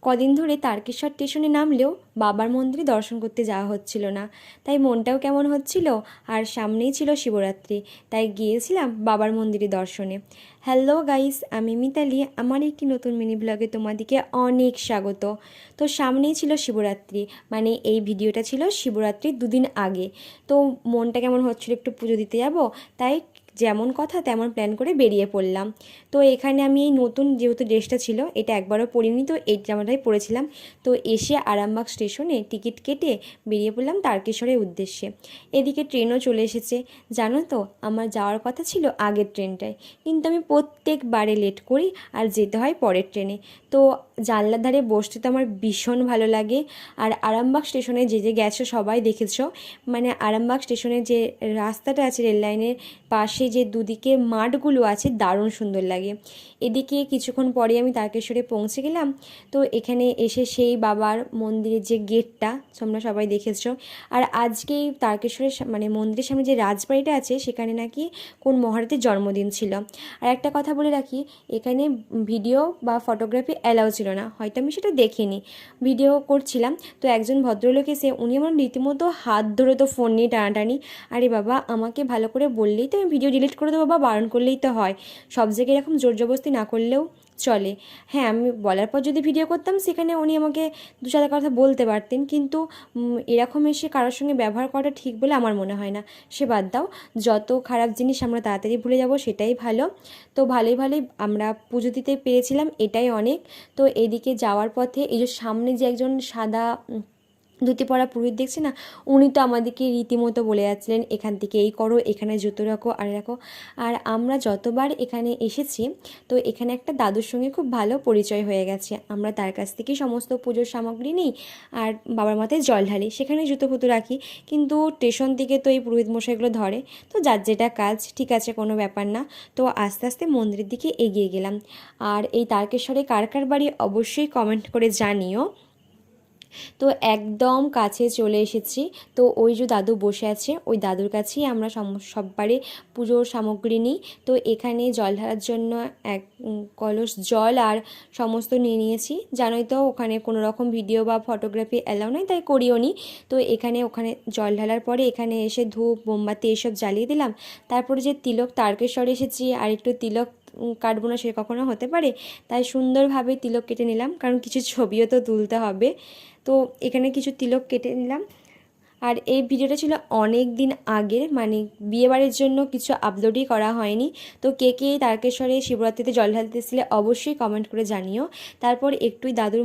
কদিন ধরে তারকেশ্বর স্টেশনে নামলেও বাবার মন্দিরে দর্শন করতে যাওয়া হচ্ছিল না, তাই মনটাও কেমন হচ্ছিল। আর সামনেই ছিল শিবরাত্রি, তাই গিয়েছিলাম বাবার মন্দিরে দর্শনে। হ্যালো গাইস, আমি মিতালি। আমার একটি নতুন মিনি ব্লগে তোমাদেরকে অনেক স্বাগত। তো সামনেই ছিল শিবরাত্রি, মানে এই ভিডিওটা ছিল শিবরাত্রির দুদিন আগে। তো মনটা কেমন হচ্ছিল, একটু পুজো দিতে যাব, তাই যেমন কথা তেমন প্ল্যান করে বেরিয়ে পড়লাম। তো এখানে আমি এই নতুন যেহেতু ড্রেসটা ছিল, এটা একবারও পরিনি, তো এই জামাটাই পরেছিলাম। তো এসে আরামবাগ স্টেশনে টিকিট কেটে বেরিয়ে পড়লাম তারকেশ্বরের উদ্দেশ্যে। এদিকে ট্রেনও চলে এসেছে। জানো তো, আমার যাওয়ার কথা ছিল আগের ট্রেনটায়, কিন্তু আমি প্রত্যেকবারে লেট করি আর যেতে হয় পরের ট্রেনে। তো জানলার ধারে বসতে তো আমার ভীষণ ভালো লাগে। আর আরামবাগ স্টেশনে যে যে গেছো সবাই দেখেছো, মানে আরামবাগ স্টেশনের যে রাস্তাটা আছে রেল লাইনের পাশে, যে দুদিকে মাঠগুলো আছে, দারুণ সুন্দর লাগে। এদিকে কিছুক্ষণ পরে আমি তারকেশ্বরে পৌঁছে গেলাম। তো এখানে এসে সেই বাবার মন্দিরের যে গেটটা তোমরা সবাই দেখেছো। আর আজকেই তারকেশ্বরের মানে মন্দিরের সামনে যে রাজবাড়িটা আছে, সেখানে নাকি কোন মহারথীর জন্মদিন ছিল। আর একটা কথা বলে রাখি, এখানে ভিডিও বা ফটোগ্রাফি অ্যালাউ ছিল না, হয়তো আমি সেটা দেখিনি। ভিডিও করছিলাম, তো একজন ভদ্রলোক এসে উনি আমার রীতিমতো হাত ধরে তো ফোন নিয়ে টানাটানি। আরে বাবা, আমাকে ভালো করে বললেই তো আমি ভিডিও ডিলিট করে দেবো, বা বারণ করলেই তো হয়। সব জায়গায় এরকম জোর জবরদস্তি না করলেও চলে। হ্যাঁ, আমি বলার পর যদি ভিডিও করতাম, সেখানে উনি আমাকে দু চারটা কথা বলতে পারতেন, কিন্তু এরকম এসে কারোর সঙ্গে ব্যবহার করাটা ঠিক বলে আমার মনে হয় না। সে বাদ দাও, যত খারাপ জিনিস আমরা তাড়াতাড়ি ভুলে যাব সেটাই ভালো। তো ভালোই ভালোই আমরা পুজো দিতে পেরেছিলাম, এটাই অনেক। তো এদিকে যাওয়ার পথে এই যে সামনে যে একজন সাদা ধুতি পরা পুরোহিত দেখছি না, উনি তো আমাদেরকে রীতিমতো বলে যাচ্ছিলেন এখান থেকে এই করো, এখানে জুতো রাখো আর রাখো। আর আমরা যতবার এখানে এসেছি, তো এখানে একটা দাদুর সঙ্গে খুব ভালো পরিচয় হয়ে গেছে। আমরা তার কাছ থেকেই সমস্ত পুজোর সামগ্রী নিই আর বাবার মাথায় জল ঢালি, সেখানে জুতো ফুতো রাখি। কিন্তু স্টেশন থেকে তো এই পুরোহিত মশাইগুলো ধরে, তো যার যেটা কাজ, ঠিক আছে, কোনো ব্যাপার না। তো আস্তে আস্তে মন্দিরের দিকে এগিয়ে গেলাম। আর এই তারকেশ্বরে কার কার বাড়ি অবশ্যই কমেন্ট করে জানিও। তো একদম কাছে চলে এসেছি। তো ওই যে দাদু বসে আছে, ওই দাদুর কাছেই আমরা সববারে পুজোর সামগ্রী নিই। তো এখানে জল ঢালার জন্য এক কলস জল আর সমস্ত নিয়ে নিয়েছি। জানোই তো, ওখানে কোনো রকম ভিডিও বা ফটোগ্রাফি অ্যালাউ নয়, তাই করিও নি। তো ওখানে জল ঢালার পরে এখানে এসে ধূপ মোমবাতি এসব জ্বালিয়ে দিলাম। তারপরে যে তিলক, তারকেশ্বর এসেছি আর একটু তিলক কাটবো না সে কখনো হতে পারে, তাই সুন্দরভাবে তিলক কেটে নিলাম, কারণ কিছু ছবিও তো তুলতে হবে। তো এখানে কিছু তিলক কেটে নিলাম। আর এই ভিডিওটা ছিল অনেক দিন আগের, মানে বিয়েবাড়ির জন্য কিছু আপলোডই করা হয়নি। তো কে কে তারকেশ্বরে শিবরাত্রিতে জল ঢালতে এসেছিলে অবশ্যই কমেন্ট করে জানিও। তারপর একটুই দাদুর